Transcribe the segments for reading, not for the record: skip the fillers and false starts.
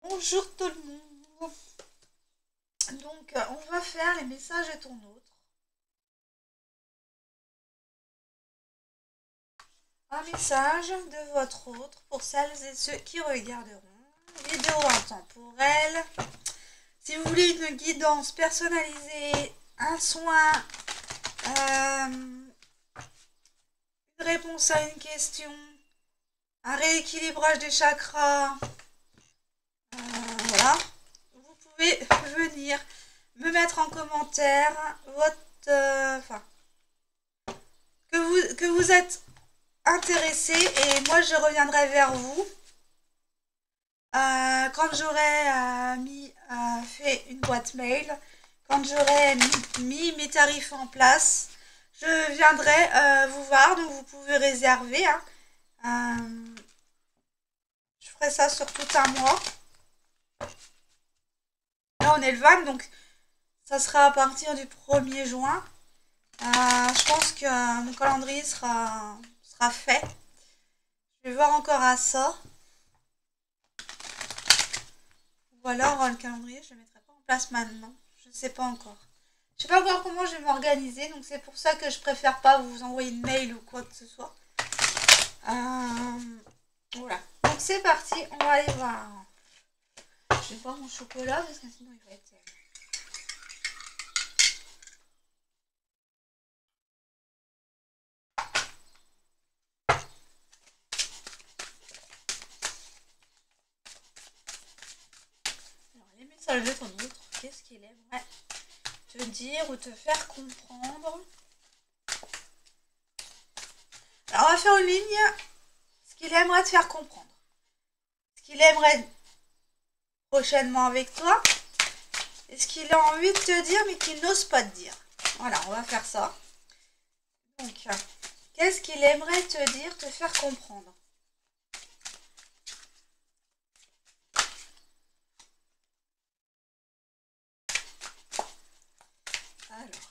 Bonjour tout le monde. Donc, on va faire les messages de ton autre. Un message de votre autre pour celles et ceux qui regarderont. Vidéo intemporelle. Si vous voulez une guidance personnalisée, un soin, une réponse à une question, un rééquilibrage des chakras, voilà. Vous pouvez venir me mettre en commentaire votre... que vous êtes intéressé et moi je reviendrai vers vous quand j'aurai fait une boîte mail, quand j'aurai mis mes tarifs en place. Je viendrai vous voir, donc vous pouvez réserver. Je ferai ça sur tout un mois. Là on est le 20, donc ça sera à partir du 1er juin. Je pense que mon calendrier sera fait. Je vais voir encore à ça. Ou alors le calendrier, je ne le mettrai pas en place maintenant. Je ne sais pas encore. Je ne sais pas encore comment je vais m'organiser. Donc c'est pour ça que je préfère pas vous envoyer de mail ou quoi que ce soit. Voilà. Donc c'est parti. On va aller voir. Je vais boire mon chocolat parce que sinon il va être... Alors les messages de ton autre, qu'est-ce qu'il aimerait te dire ou te faire comprendre? Alors on va faire une ligne. Ce qu'il aimerait te faire comprendre. Ce qu'il aimerait prochainement avec toi. Et ce qu'il a envie de te dire mais qu'il n'ose pas te dire. Voilà, on va faire ça. Donc, qu'est-ce qu'il aimerait te dire, te faire comprendre? Alors.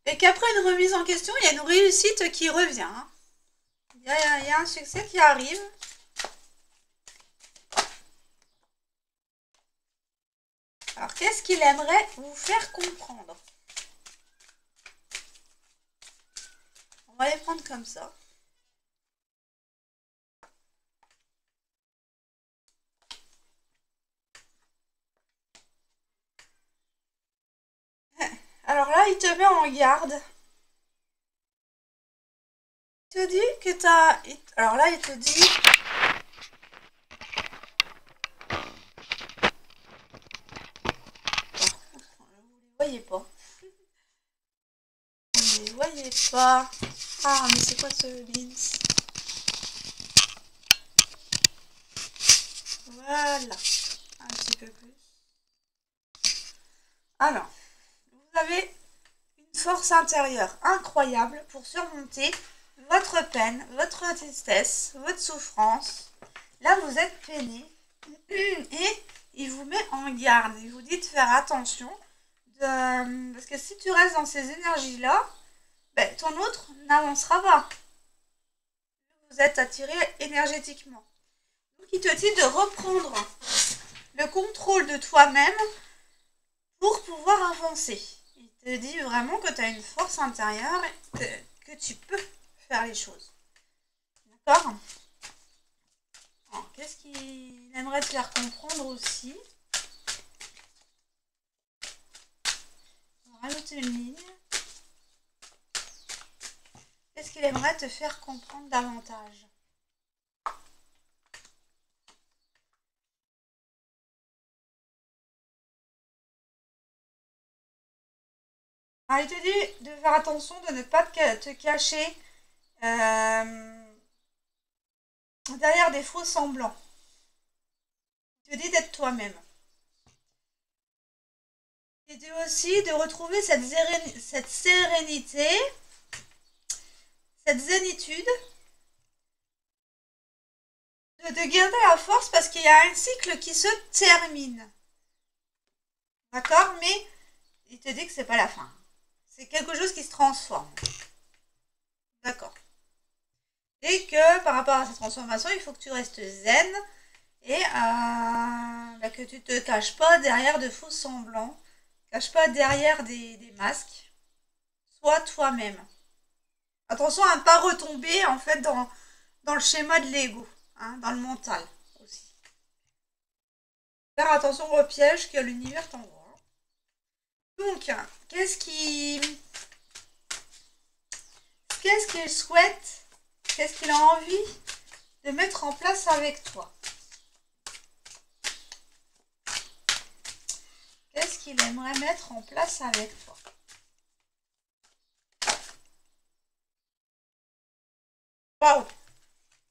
Et qu'après une remise en question, il y a une réussite qui revient. Il y a un succès qui arrive. Alors, qu'est-ce qu'il aimerait vous faire comprendre? On va les prendre comme ça. Alors là, il te met en garde. Il te dit que t'as... Alors là, il te dit... Vous les voyez pas. Vous les voyez pas. Ah, mais c'est quoi ce beans? Voilà. Un petit peu plus. Alors, vous avez une force intérieure incroyable pour surmonter votre peine, votre tristesse, votre souffrance. Là, vous êtes peiné et il vous met en garde. Il vous dit de faire attention parce que si tu restes dans ces énergies-là, ben, ton autre n'avancera pas. Vous êtes attiré énergétiquement. Donc, il te dit de reprendre le contrôle de toi-même pour pouvoir avancer. Il te dit vraiment que tu as une force intérieure et que tu peux faire les choses. D'accord? Qu'est-ce qu'il aimerait te faire comprendre aussi? On va rajouter une ligne. Qu'est-ce qu'il aimerait te faire comprendre davantage? Alors, il te dit de faire attention de ne pas te cacher derrière des faux semblants. Il te dit d'être toi-même. Il te dit aussi de retrouver cette sérénité, cette zénitude, de garder la force parce qu'il y a un cycle qui se termine. D'accord? Mais il te dit que c'est pas la fin. C'est quelque chose qui se transforme. D'accord. Et et que par rapport à cette transformation, il faut que tu restes zen et que tu te caches pas derrière de faux semblants, cache pas derrière des masques, sois toi-même. Attention à ne pas retomber en fait dans le schéma de l'ego, hein, dans le mental aussi. Faire attention aux pièges que l'univers t'envoie. Donc, qu'est-ce qu'il souhaite, qu'est-ce qu'il a envie de mettre en place avec toi? Qu'est-ce qu'il aimerait mettre en place avec toi? Waouh!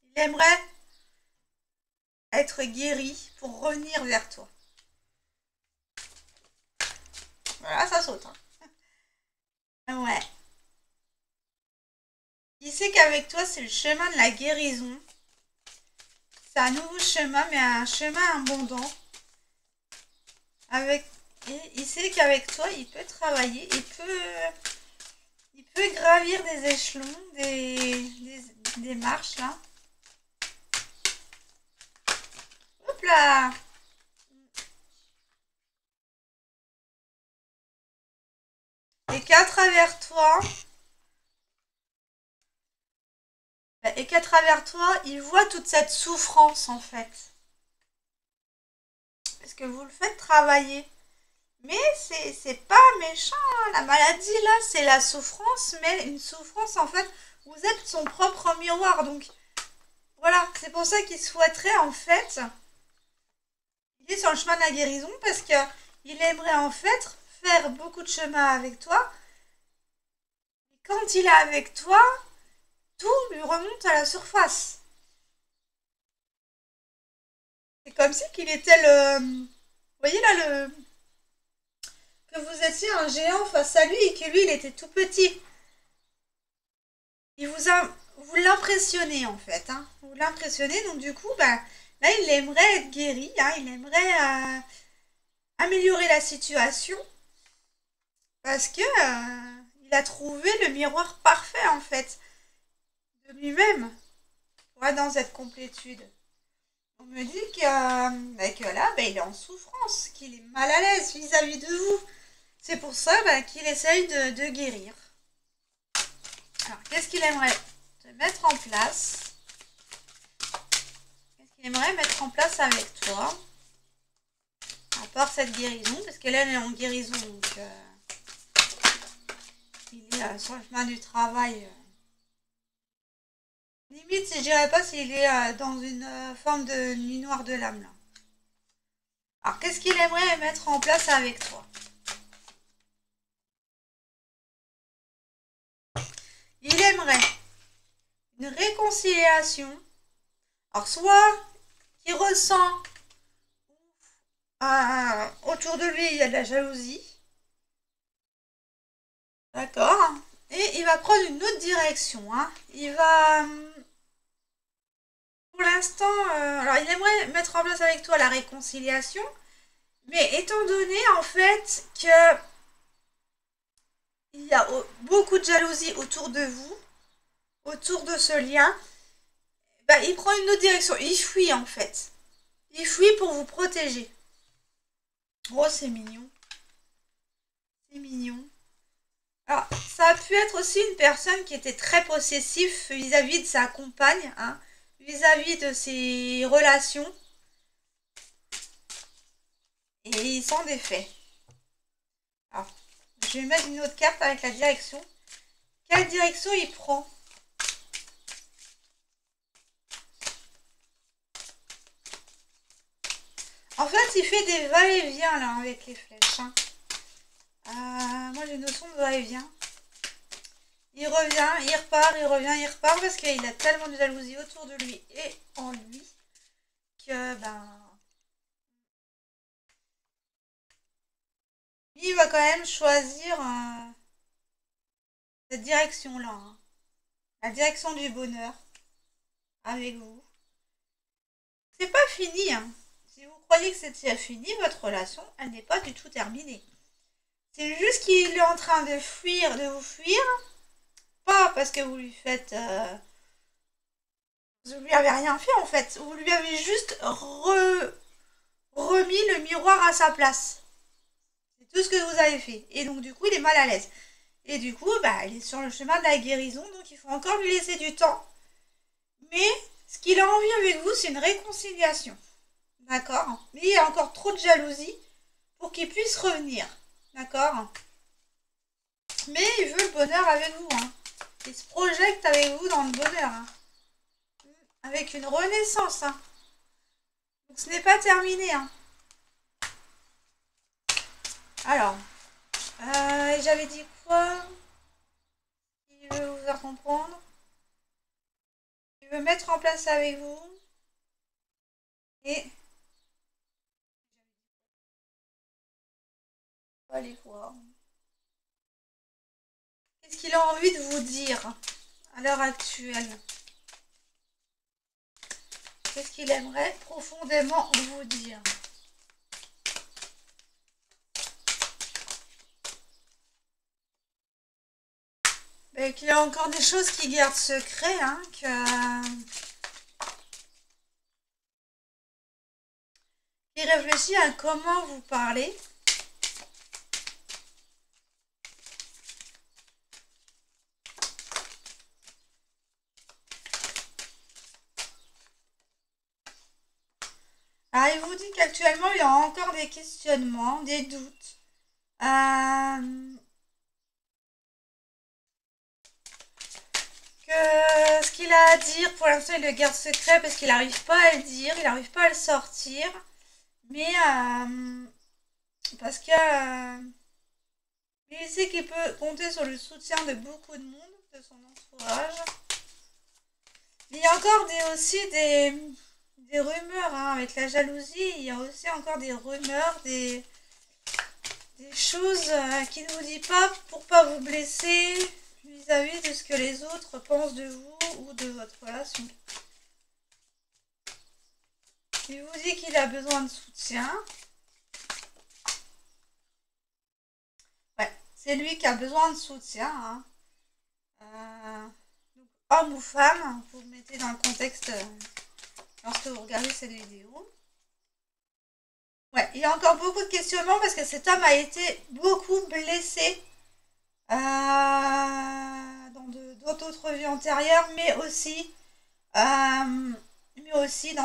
Il aimerait être guéri pour revenir vers toi. Voilà, ça saute. Hein. Ouais. Il sait qu'avec toi, c'est le chemin de la guérison. C'est un nouveau chemin, mais un chemin abondant. Et il sait qu'avec toi, il peut travailler, il peut gravir des échelons, des marches, là. Hop là! Et qu'à travers toi, il voit toute cette souffrance, en fait. Parce que vous le faites travailler. Mais c'est pas méchant, hein. La maladie, là, c'est la souffrance, mais une souffrance, en fait, vous êtes son propre miroir. Donc, voilà, c'est pour ça qu'il souhaiterait, en fait, il est sur le chemin de la guérison, parce qu'il aimerait, en fait, faire beaucoup de chemin avec toi. Et quand il est avec toi, tout lui remonte à la surface. C'est comme si qu'il était Vous voyez là, que vous étiez un géant face à lui et que lui, il était tout petit. Vous l'impressionnez en fait, hein. Vous l'impressionnez, donc du coup, là, il aimerait être guéri, hein. Il aimerait améliorer la situation parce que il a trouvé le miroir parfait en fait de lui-même pour être dans cette complétude. On me dit que là, il est en souffrance, qu'il est mal à l'aise vis-à-vis de vous. C'est pour ça qu'il essaye de guérir. Alors, qu'est-ce qu'il aimerait te mettre en place? Qu'est-ce qu'il aimerait mettre en place avec toi? À part cette guérison, parce qu'elle est en guérison, donc il est sur le chemin du travail. Limite, je dirais pas s'il est dans une forme de nuit noire de l'âme, là. Alors, qu'est-ce qu'il aimerait mettre en place avec toi? Il aimerait une réconciliation. Alors, soit qu'il ressent autour de lui, il y a de la jalousie. D'accord. Et il va prendre une autre direction. Hein. Il va... Pour l'instant, alors il aimerait mettre en place avec toi la réconciliation. Mais étant donné, en fait, que il y a beaucoup de jalousie autour de vous, autour de ce lien, il prend une autre direction. Il fuit, en fait. Il fuit pour vous protéger. Oh, c'est mignon. C'est mignon. Alors, ça a pu être aussi une personne qui était très possessive vis-à-vis de sa compagne, hein, vis-à-vis de ses relations. Et il s'en défait. Alors, je vais mettre une autre carte avec la direction. Quelle direction il prend? En fait, il fait des va-et-vient là avec les flèches. Hein. Moi, j'ai une notion de va-et-vient. Il revient, il repart, il revient, il repart parce qu'il a tellement de jalousie autour de lui et en lui que il va quand même choisir cette direction-là. Hein. La direction du bonheur avec vous. C'est pas fini. Hein. Si vous croyez que c'est fini, votre relation, elle n'est pas du tout terminée. C'est juste qu'il est en train de fuir, de vous fuir. Pas parce que vous lui faites Vous lui avez rien fait en fait. Vous lui avez juste remis le miroir à sa place. C'est tout ce que vous avez fait. Et donc du coup, il est mal à l'aise. Et du coup, bah, il est sur le chemin de la guérison, donc il faut encore lui laisser du temps. Mais ce qu'il a envie avec vous, c'est une réconciliation. D'accord? Mais il y a encore trop de jalousie pour qu'il puisse revenir. D'accord? Mais il veut le bonheur avec vous. Hein. Il se projette avec vous dans le bonheur. Hein. Avec une renaissance. Hein. Donc ce n'est pas terminé. Hein. Alors, j'avais dit quoi? Il veut vous faire comprendre. Il veut mettre en place avec vous. Et... on va aller voir. Qu'est-ce qu'il a envie de vous dire à l'heure actuelle? Qu'est-ce qu'il aimerait profondément vous dire? Qu'il y a encore des choses qui gardent secret, hein, qu'il réfléchit à comment vous parler. Alors, il vous dit qu'actuellement, il y a encore des questionnements, des doutes. Que ce qu'il a à dire, pour l'instant, il le garde secret parce qu'il n'arrive pas à le dire, il n'arrive pas à le sortir. Mais parce que il sait qu'il peut compter sur le soutien de beaucoup de monde, de son entourage. Mais il y a encore aussi des rumeurs, hein, avec la jalousie, il y a aussi encore des rumeurs, des choses qu'il ne vous dit pas pour pas vous blesser vis-à-vis de ce que les autres pensent de vous ou de votre relation. Il vous dit qu'il a besoin de soutien. Ouais, c'est lui qui a besoin de soutien. Hein. Donc, homme ou femme, vous vous mettez dans le contexte lorsque vous regardez cette vidéo. Ouais, il y a encore beaucoup de questionnements parce que cet homme a été beaucoup blessé dans d'autres vies antérieures, mais aussi dans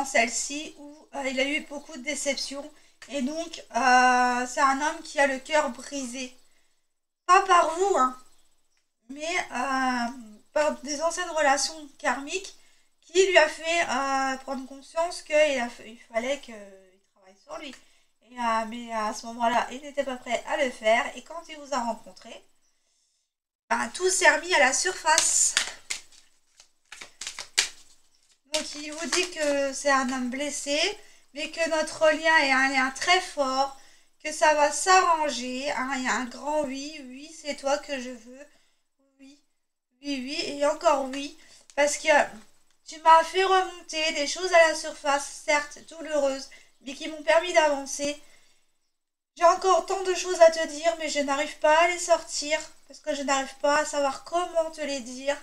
celle-ci où il a eu beaucoup de déceptions. Et donc, c'est un homme qui a le cœur brisé. Pas par vous, hein, mais par des anciennes relations karmiques qui lui a fait prendre conscience qu'il fallait qu'il travaille sur lui. Mais à ce moment-là, il n'était pas prêt à le faire. Et quand il vous a rencontré, tout s'est remis à la surface. Donc il vous dit que c'est un homme blessé, mais que notre lien est un lien très fort, que ça va s'arranger. Hein, il y a un grand oui, oui, c'est toi que je veux. Oui, oui, oui, et encore oui, parce que tu m'as fait remonter des choses à la surface, certes douloureuses, mais qui m'ont permis d'avancer. J'ai encore tant de choses à te dire, mais je n'arrive pas à les sortir, parce que je n'arrive pas à savoir comment te les dire,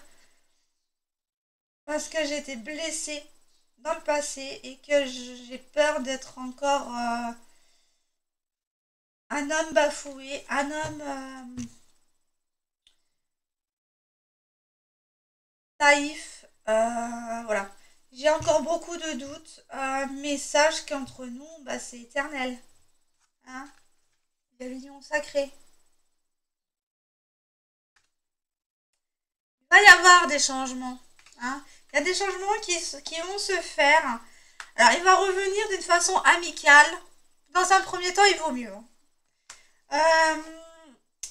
parce que j'ai été blessée dans le passé et que j'ai peur d'être encore un homme bafoué, un homme naïf, voilà. J'ai encore beaucoup de doutes, mais sache qu'entre nous, c'est éternel. Hein, il y a l'union sacrée. Il va y avoir des changements. Hein. Il y a des changements qui vont se faire. Alors, il va revenir d'une façon amicale. Dans un premier temps, il vaut mieux.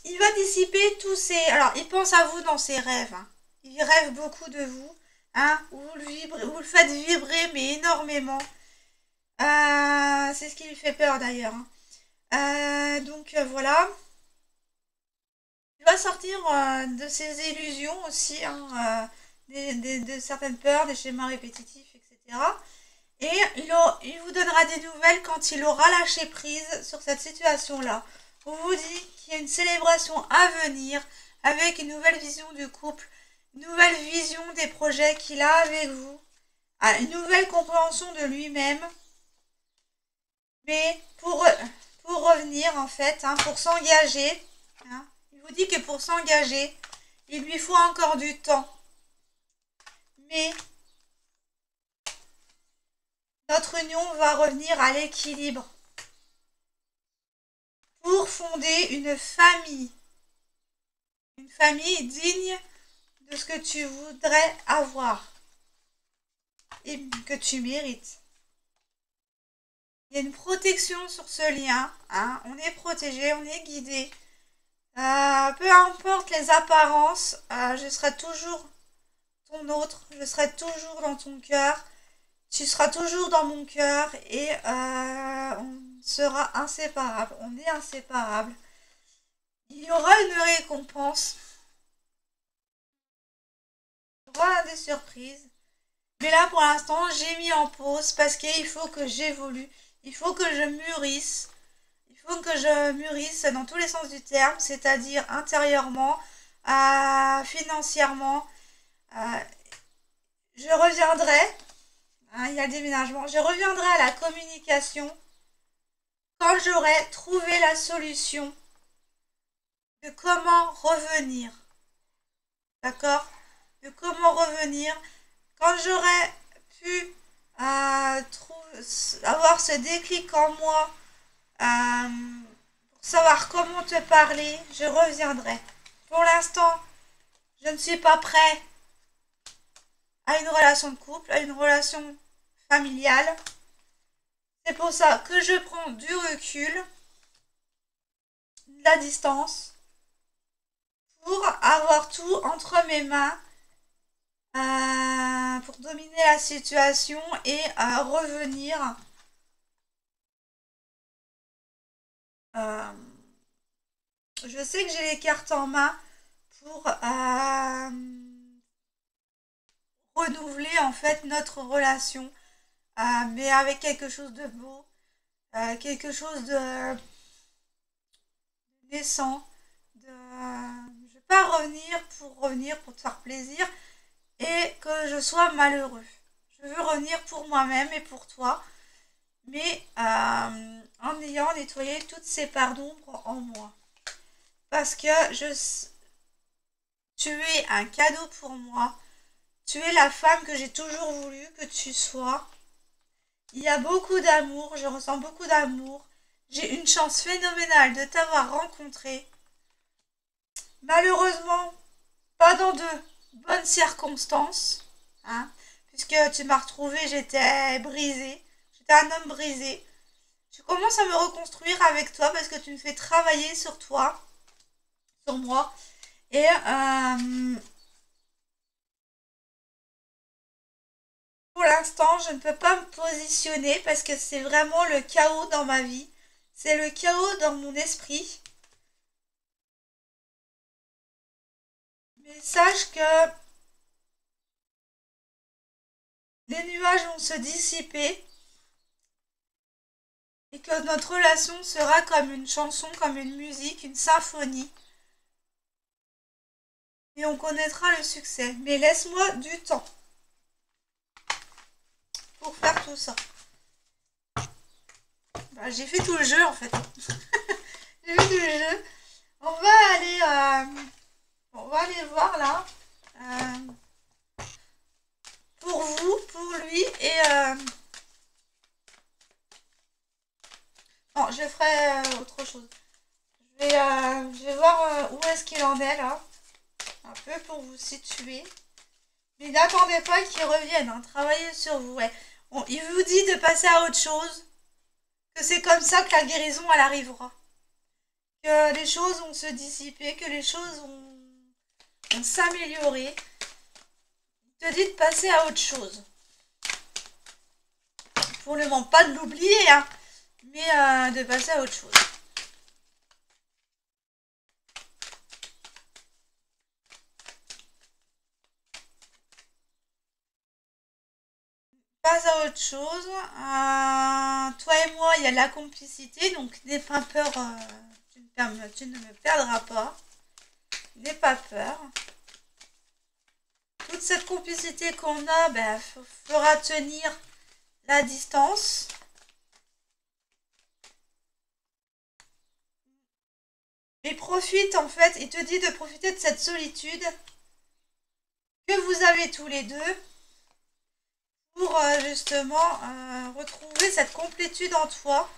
Il va dissiper tous ses... Alors, il pense à vous dans ses rêves. Hein. Il rêve beaucoup de vous. Hein. Vous le faites vibrer, mais énormément. C'est ce qui lui fait peur, d'ailleurs. Hein. Donc, voilà. Il va sortir de ses illusions aussi, hein, de certaines peurs, des schémas répétitifs, etc. Et il vous donnera des nouvelles quand il aura lâché prise sur cette situation-là. On vous dit qu'il y a une célébration à venir avec une nouvelle vision du couple, une nouvelle vision des projets qu'il a avec vous. à une nouvelle compréhension de lui-même. Mais pour revenir, en fait, hein, pour s'engager, hein, il vous dit que pour s'engager, il lui faut encore du temps. Mais notre union va revenir à l'équilibre pour fonder une famille digne de ce que tu voudrais avoir et que tu mérites. Il y a une protection sur ce lien, hein. On est protégé, on est guidé. Peu importe les apparences, je serai toujours ton autre, je serai toujours dans ton cœur, tu seras toujours dans mon cœur et on sera inséparables, on est inséparables. Il y aura une récompense, il y aura des surprises, mais là pour l'instant j'ai mis en pause parce qu'il faut que j'évolue, il faut que je mûrisse. Il faut que je mûrisse dans tous les sens du terme, c'est-à-dire intérieurement, financièrement. Je reviendrai, hein, il y a le déménagement, je reviendrai à la communication quand j'aurai trouvé la solution de comment revenir. D'accord? De comment revenir. Quand j'aurai pu avoir ce déclic en moi, pour savoir comment te parler, je reviendrai. Pour l'instant, je ne suis pas prêt à une relation de couple, à une relation familiale. C'est pour ça que je prends du recul, de la distance, pour avoir tout entre mes mains, pour dominer la situation et revenir. Je sais que j'ai les cartes en main pour renouveler en fait notre relation, mais avec quelque chose de beau, quelque chose de naissant. Je vais pas revenir pour te faire plaisir et que je sois malheureux. Je veux revenir pour moi-même et pour toi, mais en ayant nettoyé toutes ces parts d'ombre en moi. Parce que tu es un cadeau pour moi. Tu es la femme que j'ai toujours voulu que tu sois. Il y a beaucoup d'amour, je ressens beaucoup d'amour. J'ai une chance phénoménale de t'avoir rencontré. Malheureusement, pas dans de bonnes circonstances, hein, puisque tu m'as retrouvée, j'étais brisée. J'étais un homme brisé. Je commence à me reconstruire avec toi parce que tu me fais travailler sur toi, sur moi. Et pour l'instant, je ne peux pas me positionner parce que c'est vraiment le chaos dans ma vie. C'est le chaos dans mon esprit. Mais sache que les nuages vont se dissiper et que notre relation sera comme une chanson, comme une musique, une symphonie. Et on connaîtra le succès. Mais laisse-moi du temps pour faire tout ça. Bah, j'ai fait tout le jeu en fait. J'ai fait tout le jeu. On va aller voir là. Pour vous, pour lui et non, je ferai autre chose. Je vais voir où est-ce qu'il en est là. Un peu pour vous situer. Mais n'attendez pas qu'il revienne, hein, travaillez sur vous. Ouais. Il vous dit de passer à autre chose. Que c'est comme ça que la guérison elle arrivera. Que les choses vont se dissiper, que les choses vont s'améliorer. Il te dit de passer à autre chose. Pour le moment, pas de l'oublier, hein, mais de passer à autre chose. Passe à autre chose. Toi et moi, il y a de la complicité, donc n'aie pas peur. Tu ne me perdras pas. N'aie pas peur. toute cette complicité qu'on a fera tenir la distance. Et profite, en fait, il te dit de profiter de cette solitude que vous avez tous les deux pour justement retrouver cette complétude en toi.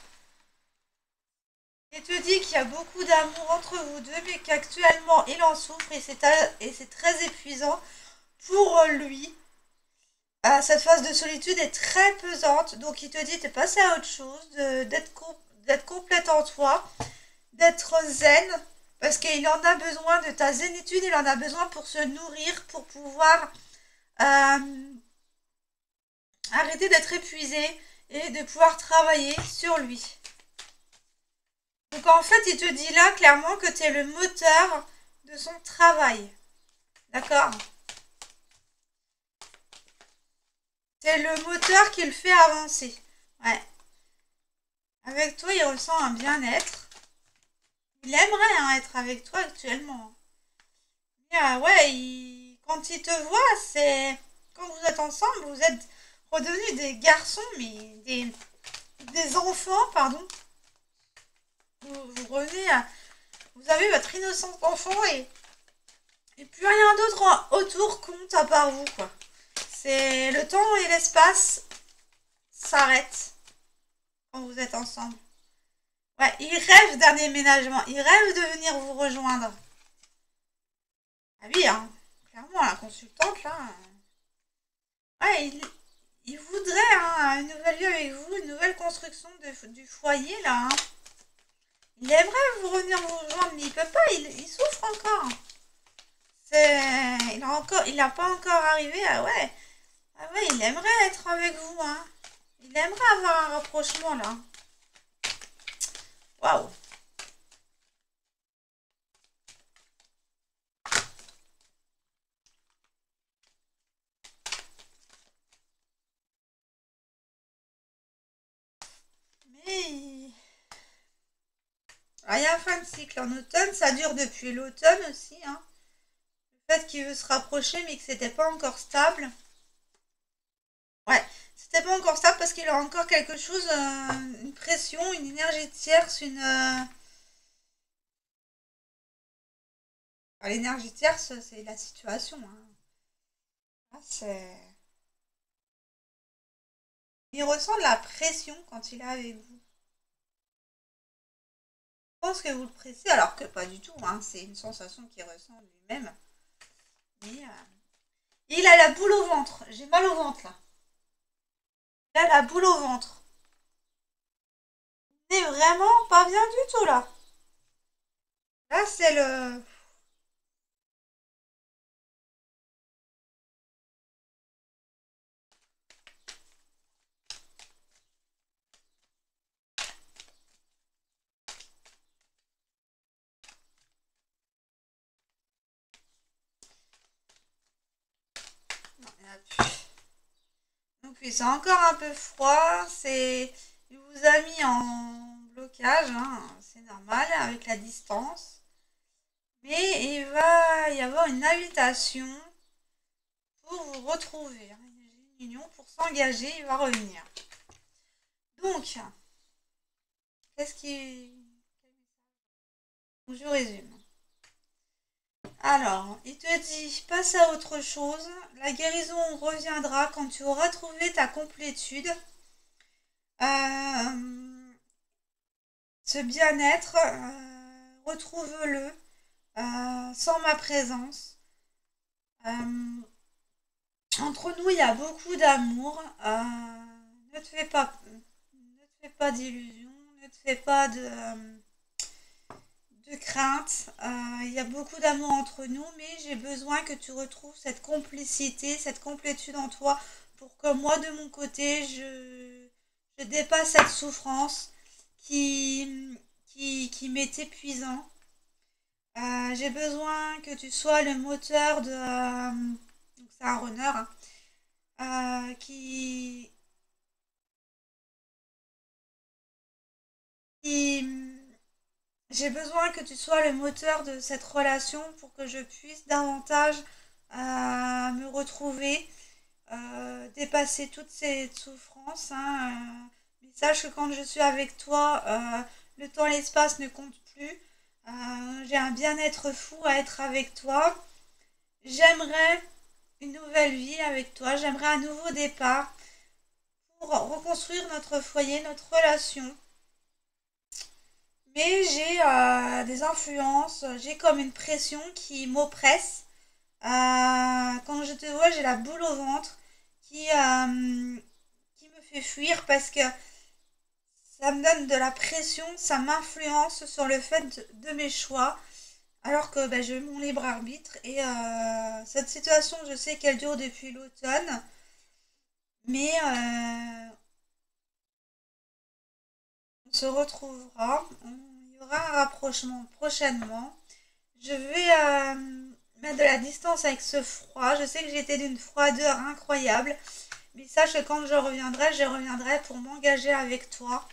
Il te dit qu'il y a beaucoup d'amour entre vous deux, mais qu'actuellement il en souffre et c'est très épuisant pour lui. Cette phase de solitude est très pesante, donc il te dit de passer à autre chose, d'être complète en toi, d'être zen, parce qu'il en a besoin de ta zénitude, il en a besoin pour se nourrir, pour pouvoir arrêter d'être épuisé et de pouvoir travailler sur lui. Donc en fait, il te dit là clairement que tu es le moteur de son travail. D'accord? C'est le moteur qui le fait avancer. Ouais. Avec toi, il ressent un bien-être. Il aimerait être avec toi actuellement. Mais, ouais, quand il te voit, c'est... Quand vous êtes ensemble, vous êtes redevenus des garçons, mais des enfants, pardon. Vous revenez à... Vous avez votre innocence d'enfant et plus rien d'autre autour compte à part vous, quoi. C'est le temps et l'espace s'arrêtent quand vous êtes ensemble. Ouais, il rêve d'un déménagement. Il rêve de venir vous rejoindre. Ah oui, hein. Clairement, la consultante, là... Ouais, il voudrait une nouvelle vie avec vous, une nouvelle construction du foyer, là. Hein. Il aimerait vous revenir vous rejoindre, mais il peut pas, il souffre encore. Il n'a pas encore arrivé à... Ouais. Ah ouais, il aimerait être avec vous, hein. Il aimerait avoir un rapprochement, là. Waouh. Mais... Ah, il y a un fin de cycle en automne, ça dure depuis l'automne aussi, hein. Le fait qu'il veut se rapprocher, mais que c'était pas encore stable. Ouais, c'était pas encore stable parce qu'il a encore quelque chose, une pression, une énergie tierce, l'énergie tierce, c'est la situation. Hein. C'est... Il ressent de la pression quand il est avec vous. Je pense que vous le pressez, alors que pas du tout. Hein. C'est une sensation qu'il ressent lui-même. Mais il a la boule au ventre. J'ai mal au ventre, là. Il a la boule au ventre. C'est vraiment pas bien du tout, là. Là, c'est le... Non, il n'y en a plus. Donc oui, c'est encore un peu froid. Il vous a mis en blocage, hein, c'est normal, avec la distance. Mais il va y avoir une invitation pour vous retrouver. Hein. Une union pour s'engager, il va revenir. Donc, qu'est-ce qui... Je résume. Alors, il te dit, passe à autre chose. La guérison reviendra quand tu auras trouvé ta complétude. Ce bien-être, retrouve-le sans ma présence. Entre nous, il y a beaucoup d'amour. Ne te fais pas d'illusions, ne te fais pas de crainte. Il y a beaucoup d'amour entre nous, mais j'ai besoin que tu retrouves cette complicité, cette complétude en toi pour que moi, de mon côté, je dépasse cette souffrance qui m'est épuisant. J'ai besoin que tu sois le moteur de... donc c'est un runner, hein, j'ai besoin que tu sois le moteur de cette relation pour que je puisse davantage me retrouver, dépasser toutes ces souffrances, hein, mais sache que quand je suis avec toi, le temps et l'espace ne comptent plus. J'ai un bien-être fou à être avec toi. J'aimerais une nouvelle vie avec toi. J'aimerais un nouveau départ pour reconstruire notre foyer, notre relation. Mais j'ai des influences, j'ai comme une pression qui m'oppresse. Quand je te vois, j'ai la boule au ventre qui me fait fuir parce que ça me donne de la pression, ça m'influence sur le fait de mes choix, alors que ben, j'ai mon libre arbitre. Et cette situation, je sais qu'elle dure depuis l'automne, mais on se retrouvera, il y aura un rapprochement prochainement. Je vais mettre de la distance avec ce froid. Je sais que j'étais d'une froideur incroyable. Mais sache que quand je reviendrai pour m'engager avec toi.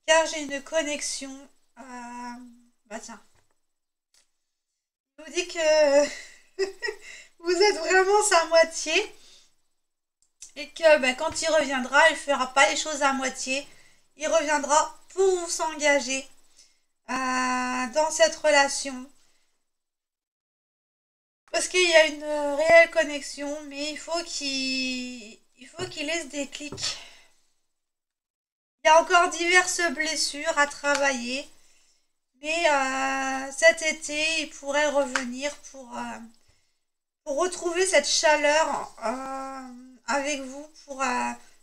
Car j'ai une connexion. Bah tiens. Je vous dis que vous êtes vraiment sa moitié. Et que bah, quand il reviendra, il ne fera pas les choses à moitié. Il reviendra pour s'engager dans cette relation. Parce qu'il y a une réelle connexion, mais il faut qu'il laisse des clics. Il y a encore diverses blessures à travailler, mais cet été, il pourrait revenir pour retrouver cette chaleur avec vous, pour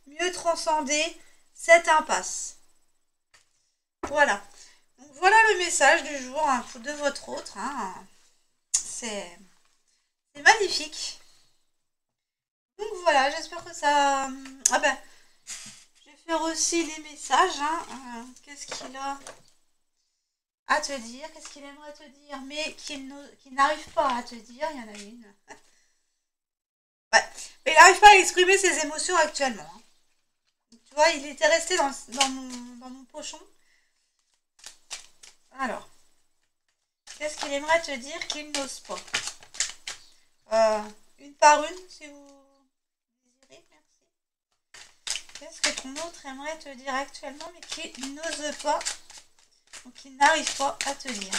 mieux transcender cette impasse. Voilà. Donc voilà le message du jour hein, de votre autre. Hein. C'est magnifique. Donc voilà, j'espère que ça... Ah ben, je vais faire aussi les messages. Hein. Qu'est-ce qu'il a à te dire? Qu'est-ce qu'il aimerait te dire, mais qu'il n'arrive pas à te dire? Il y en a une. Ouais. Mais il n'arrive pas à exprimer ses émotions actuellement. Hein. Tu vois, il était resté dans mon pochon. Alors, qu'est-ce qu'il aimerait te dire qu'il n'ose pas? Une par une, si vous désirez, merci. Qu'est-ce que ton autre aimerait te dire actuellement, mais qu'il n'ose pas, ou qu'il n'arrive pas à te dire?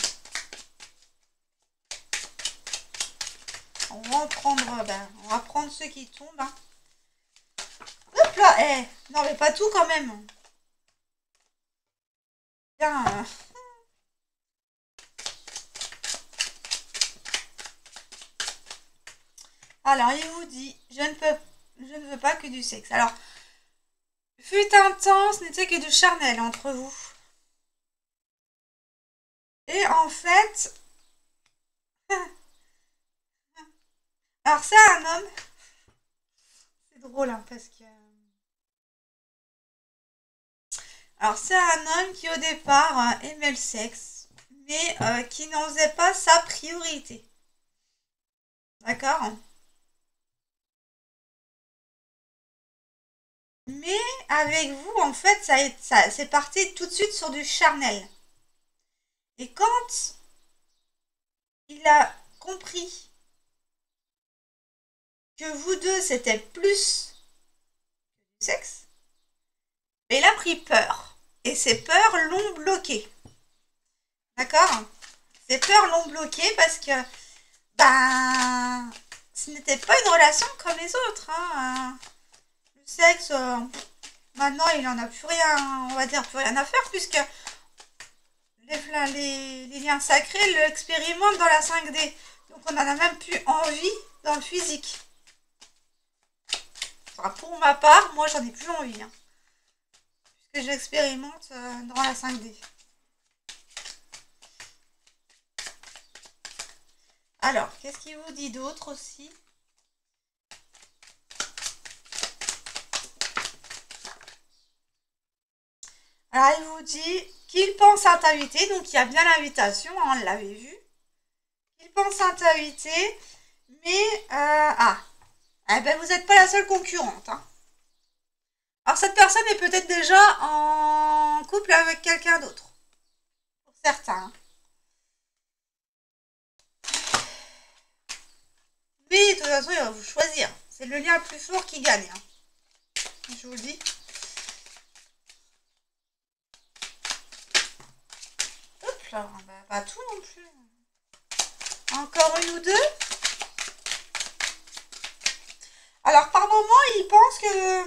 On va en prendre, on va prendre ceux qui tombent. Hein. Hop là, non mais pas tout quand même. Bien. Alors, il vous dit, je ne veux pas que du sexe. Alors, fut un temps, ce n'était que du charnel entre vous. Et en fait, alors c'est un homme. C'est drôle, hein, parce que... Alors, c'est un homme qui, au départ, aimait le sexe, mais qui n'en faisait pas sa priorité. D'accord? Mais avec vous, en fait, c'est parti tout de suite sur du charnel. Et quand il a compris que vous deux, c'était plus du sexe, il a pris peur. Et ces peurs l'ont bloqué. D'accord? Ces peurs l'ont bloqué parce que, ben, ce n'était pas une relation comme les autres. Hein. Le sexe, maintenant, il n'en a plus rien, on va dire, plus rien à faire puisque les liens sacrés l'expérimentent dans la 5D. Donc, on n'en a même plus envie dans le physique. Enfin, pour ma part, moi, j'en ai plus envie. Hein, puisque j'expérimente dans la 5D. Alors, qu'est-ce qu'il vous dit d'autre aussi? Alors, il vous dit qu'il pense à t'inviter, donc il y a bien l'invitation, hein, on l'avait vu. Il pense à t'inviter, mais... eh ben, vous n'êtes pas la seule concurrente. Hein. Alors, cette personne est peut-être déjà en couple avec quelqu'un d'autre. Pour certains. Mais lui, de toute façon, il va vous choisir. C'est le lien le plus fort qui gagne. Hein. Je vous le dis. Hop là, bah, pas tout non plus. Encore une ou deux. Alors, par moment, il pense que...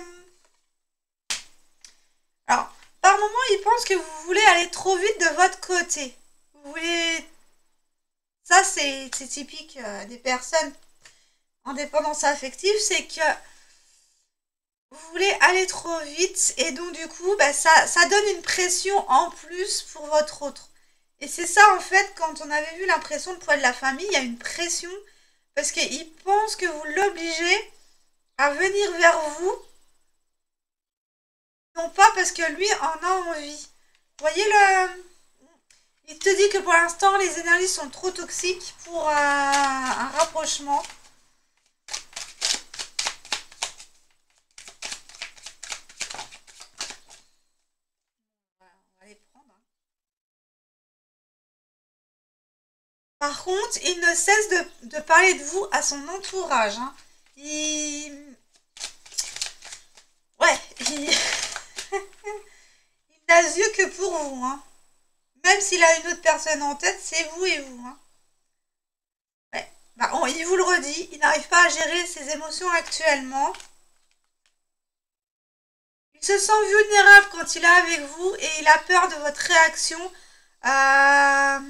Alors, par moment, il pense que vous voulez aller trop vite de votre côté. Vous voulez... Ça, c'est typique des personnes en dépendance affective, c'est que vous voulez aller trop vite et donc du coup, bah, ça donne une pression en plus pour votre autre. Et c'est ça, en fait, quand on avait vu l'impression de poids de la famille, il y a une pression parce qu'il pense que vous l'obligez à venir vers vous, non pas parce que lui en a envie. Vous voyez le... Il te dit que pour l'instant, les énergies sont trop toxiques pour un rapprochement. On va les prendre. Par contre, il ne cesse de parler de vous à son entourage. Hein. Ouais, il n'a yeux que pour vous. Hein. Même s'il a une autre personne en tête, c'est vous et vous. Hein. Ouais. Bah, il vous le redit, il n'arrive pas à gérer ses émotions actuellement. Il se sent vulnérable quand il est avec vous et il a peur de votre réaction bah,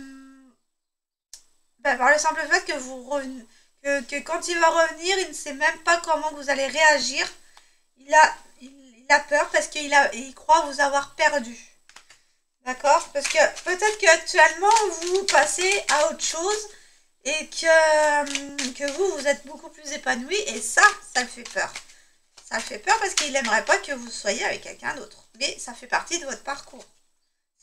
par le simple fait que que quand il va revenir, il ne sait même pas comment vous allez réagir. Il a peur parce il croit vous avoir perdu. D'accord? Parce que peut-être qu'actuellement, vous passez à autre chose et que vous êtes beaucoup plus épanoui et ça le fait peur. Ça le fait peur parce qu'il n'aimerait pas que vous soyez avec quelqu'un d'autre. Mais ça fait partie de votre parcours.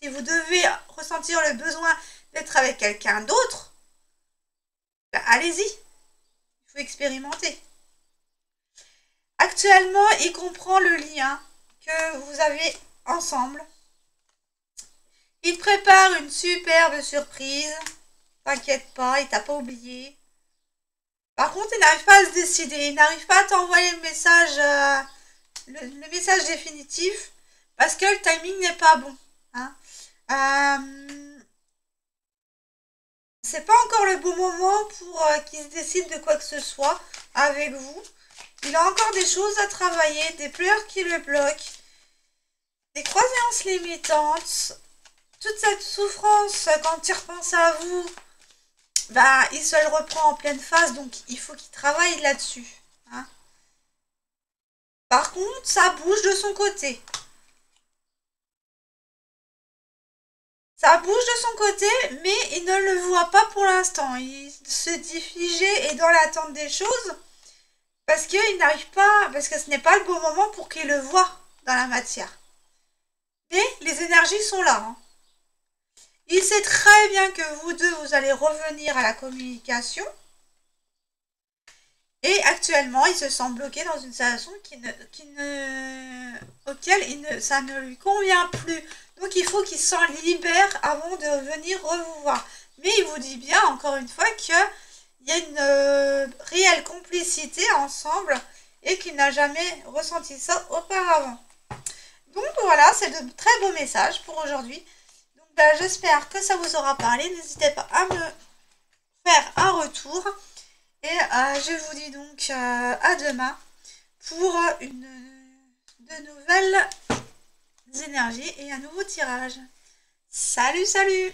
Si vous devez ressentir le besoin d'être avec quelqu'un d'autre, ben allez-y. Il faut expérimenter. Actuellement, il comprend le lien que vous avez ensemble. Il prépare une superbe surprise. T'inquiète pas, il t'a pas oublié. Par contre, il n'arrive pas à se décider. Il n'arrive pas à t'envoyer le message, le message définitif parce que le timing n'est pas bon. Hein. C'est pas encore le bon moment pour qu'il se décide de quoi que ce soit avec vous. Il a encore des choses à travailler, des pleurs qui le bloquent, des croyances limitantes. Toute cette souffrance, quand il repense à vous, bah, il se le reprend en pleine face, donc il faut qu'il travaille là-dessus. Hein. Par contre, ça bouge de son côté. Ça bouge de son côté, mais il ne le voit pas pour l'instant. Il se dit figé et dans l'attente des choses, parce qu'il n'arrive pas, parce que ce n'est pas le bon moment pour qu'il le voie dans la matière. Mais les énergies sont là. Hein. Il sait très bien que vous deux, vous allez revenir à la communication. Et actuellement, il se sent bloqué dans une situation auquel ça ne lui convient plus. Donc, il faut qu'il s'en libère avant de venir vous voir. Mais il vous dit bien, encore une fois, qu'il y a une réelle complicité ensemble et qu'il n'a jamais ressenti ça auparavant. Donc, voilà, c'est de très beaux messages pour aujourd'hui. J'espère que ça vous aura parlé. N'hésitez pas à me faire un retour. Et je vous dis donc à demain pour de nouvelles énergies et un nouveau tirage. Salut, salut!